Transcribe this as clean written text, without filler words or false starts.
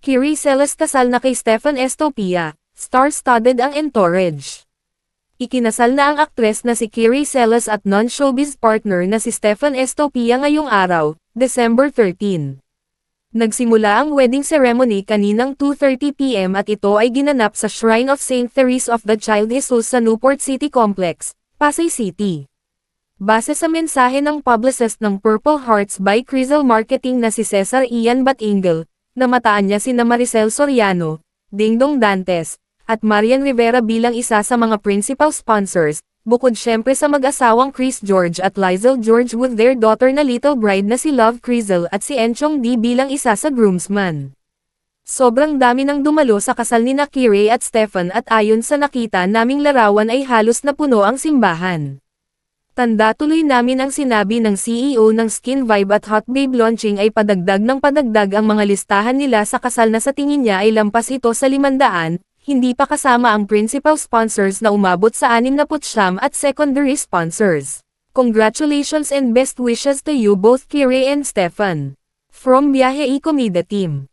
Kiray Celis kasal na kay Stephan Estopia, star-studded ang entourage. Ikinasal na ang aktres na si Kiray Celis at non-showbiz partner na si Stephan Estopia ngayong araw, December 13. Nagsimula ang wedding ceremony kaninang 2:30 PM at ito ay ginanap sa Shrine of St. Therese of the Child Jesus sa Newport City Complex, Pasay City. Base sa mensahe ng publicist ng Purple Hearts by Crystal Marketing na si Cesar Ian Batingel, namataan niya sina Maricel Soriano, Dingdong Dantes, at Marian Rivera bilang isa sa mga principal sponsors, bukod syempre sa mag-asawang Chris George at Lizel George with their daughter na little bride na si Love Crystal at si Enchong D bilang isa sa groomsman. Sobrang dami nang dumalo sa kasal ni Kiray at Stephan at ayon sa nakita naming larawan ay halos na puno ang simbahan. Tanda tuloy namin ang sinabi ng CEO ng Skin Vibe at Hot Babe launching ay padagdag ng padagdag ang mga listahan nila sa kasal na sa tingin niya ay lampas ito sa 500, hindi pa kasama ang principal sponsors na umabot sa 69 at secondary sponsors. Congratulations and best wishes to you both Kiray and Stephan. From Biyahe Comida Team.